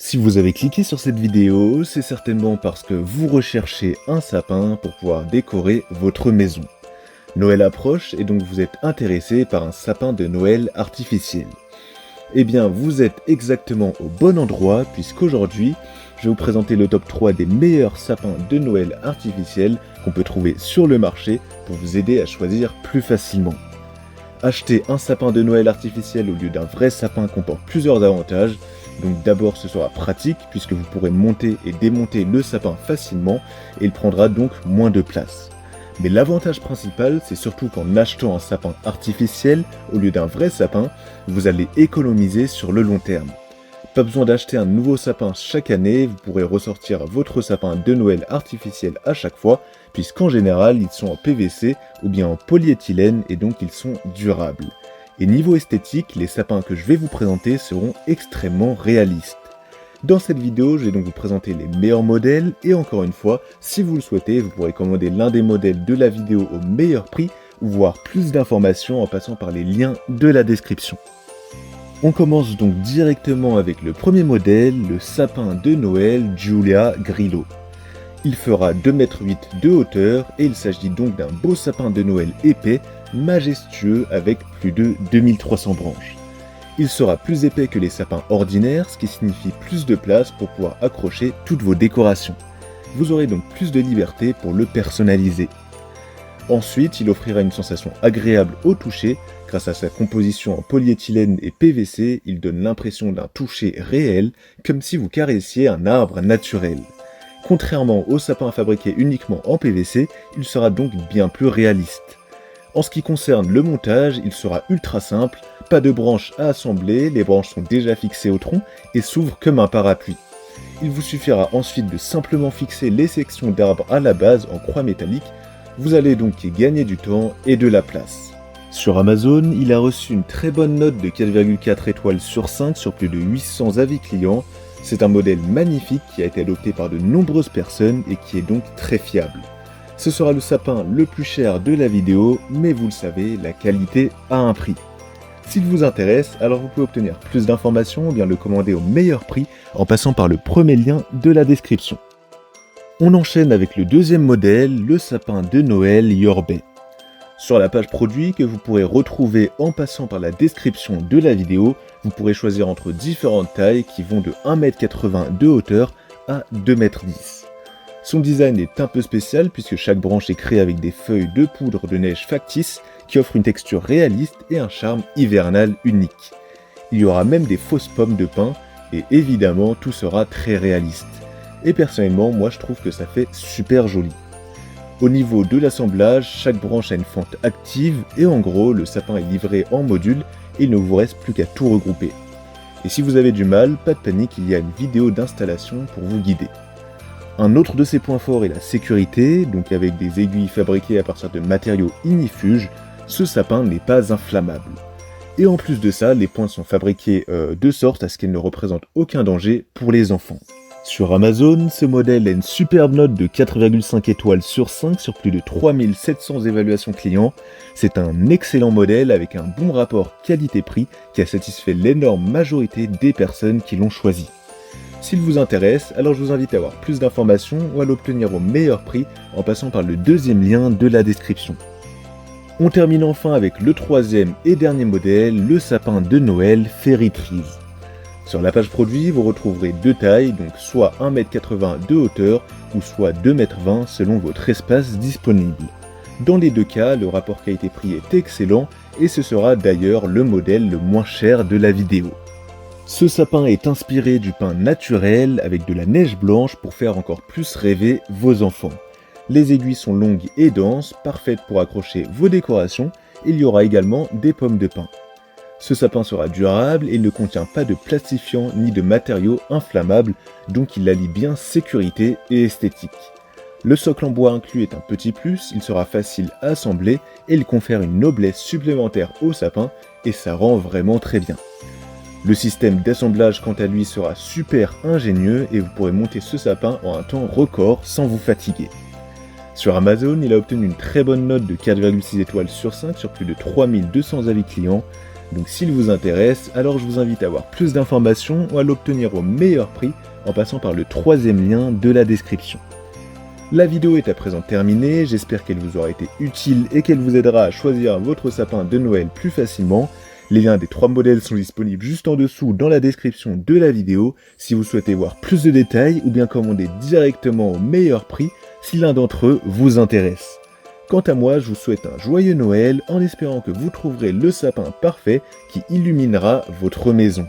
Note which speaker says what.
Speaker 1: Si vous avez cliqué sur cette vidéo, c'est certainement parce que vous recherchez un sapin pour pouvoir décorer votre maison. Noël approche et donc vous êtes intéressé par un sapin de Noël artificiel. Eh bien, vous êtes exactement au bon endroit puisqu'aujourd'hui, je vais vous présenter le top 3 des meilleurs sapins de Noël artificiels qu'on peut trouver sur le marché pour vous aider à choisir plus facilement. Acheter un sapin de Noël artificiel au lieu d'un vrai sapin comporte plusieurs avantages. Donc d'abord ce sera pratique puisque vous pourrez monter et démonter le sapin facilement et il prendra donc moins de place. Mais l'avantage principal c'est surtout qu'en achetant un sapin artificiel au lieu d'un vrai sapin, vous allez économiser sur le long terme. Pas besoin d'acheter un nouveau sapin chaque année, vous pourrez ressortir votre sapin de Noël artificiel à chaque fois, puisqu'en général ils sont en PVC ou bien en polyéthylène et donc ils sont durables. Et niveau esthétique, les sapins que je vais vous présenter seront extrêmement réalistes. Dans cette vidéo, je vais donc vous présenter les meilleurs modèles et encore une fois, si vous le souhaitez, vous pourrez commander l'un des modèles de la vidéo au meilleur prix ou voir plus d'informations en passant par les liens de la description. On commence donc directement avec le premier modèle, le sapin de Noël Giulia Grillo. Il fera 2,8 m de hauteur et il s'agit donc d'un beau sapin de Noël épais, majestueux avec plus de 2300 branches. Il sera plus épais que les sapins ordinaires, ce qui signifie plus de place pour pouvoir accrocher toutes vos décorations. Vous aurez donc plus de liberté pour le personnaliser. Ensuite, il offrira une sensation agréable au toucher. Grâce à sa composition en polyéthylène et PVC, il donne l'impression d'un toucher réel, comme si vous caressiez un arbre naturel. Contrairement au sapin fabriqué uniquement en PVC, il sera donc bien plus réaliste. En ce qui concerne le montage, il sera ultra simple, pas de branches à assembler, les branches sont déjà fixées au tronc et s'ouvrent comme un parapluie. Il vous suffira ensuite de simplement fixer les sections d'arbres à la base en croix métallique, vous allez donc y gagner du temps et de la place. Sur Amazon, il a reçu une très bonne note de 4,4 étoiles sur 5 sur plus de 800 avis clients. C'est un modèle magnifique qui a été adopté par de nombreuses personnes et qui est donc très fiable. Ce sera le sapin le plus cher de la vidéo, mais vous le savez, la qualité a un prix. S'il vous intéresse, alors vous pouvez obtenir plus d'informations ou bien le commander au meilleur prix en passant par le premier lien de la description. On enchaîne avec le deuxième modèle, le sapin de Noël Yorbay. Sur la page produit que vous pourrez retrouver en passant par la description de la vidéo, vous pourrez choisir entre différentes tailles qui vont de 1,80 m de hauteur à 2,10 m. Son design est un peu spécial puisque chaque branche est créée avec des feuilles de poudre de neige factice qui offrent une texture réaliste et un charme hivernal unique. Il y aura même des fausses pommes de pin et évidemment tout sera très réaliste. Et personnellement, moi je trouve que ça fait super joli. Au niveau de l'assemblage, chaque branche a une fente active et en gros, le sapin est livré en module et il ne vous reste plus qu'à tout regrouper. Et si vous avez du mal, pas de panique, il y a une vidéo d'installation pour vous guider. Un autre de ses points forts est la sécurité, donc avec des aiguilles fabriquées à partir de matériaux ignifuges, ce sapin n'est pas inflammable. Et en plus de ça, les pointes sont fabriquées de sorte à ce qu'elles ne représentent aucun danger pour les enfants. Sur Amazon, ce modèle a une superbe note de 4,5 étoiles sur 5 sur plus de 3700 évaluations clients. C'est un excellent modèle avec un bon rapport qualité-prix qui a satisfait l'énorme majorité des personnes qui l'ont choisi. S'il vous intéresse, alors je vous invite à avoir plus d'informations ou à l'obtenir au meilleur prix en passant par le deuxième lien de la description. On termine enfin avec le troisième et dernier modèle, le sapin de Noël Fairy Trees. Sur la page produit, vous retrouverez deux tailles, donc soit 1,80 m de hauteur ou soit 2,20 m selon votre espace disponible. Dans les deux cas, le rapport qualité-prix est excellent et ce sera d'ailleurs le modèle le moins cher de la vidéo. Ce sapin est inspiré du pin naturel avec de la neige blanche pour faire encore plus rêver vos enfants. Les aiguilles sont longues et denses, parfaites pour accrocher vos décorations. Il y aura également des pommes de pin. Ce sapin sera durable et il ne contient pas de plastifiant ni de matériaux inflammables, donc il allie bien sécurité et esthétique. Le socle en bois inclus est un petit plus, il sera facile à assembler et il confère une noblesse supplémentaire au sapin et ça rend vraiment très bien. Le système d'assemblage quant à lui sera super ingénieux et vous pourrez monter ce sapin en un temps record sans vous fatiguer. Sur Amazon, il a obtenu une très bonne note de 4,6 étoiles sur 5 sur plus de 3200 avis clients. Donc s'il vous intéresse, alors je vous invite à avoir plus d'informations ou à l'obtenir au meilleur prix en passant par le troisième lien de la description. La vidéo est à présent terminée, j'espère qu'elle vous aura été utile et qu'elle vous aidera à choisir votre sapin de Noël plus facilement. Les liens des 3 modèles sont disponibles juste en dessous dans la description de la vidéo si vous souhaitez voir plus de détails ou bien commander directement au meilleur prix si l'un d'entre eux vous intéresse. Quant à moi, je vous souhaite un joyeux Noël en espérant que vous trouverez le sapin parfait qui illuminera votre maison.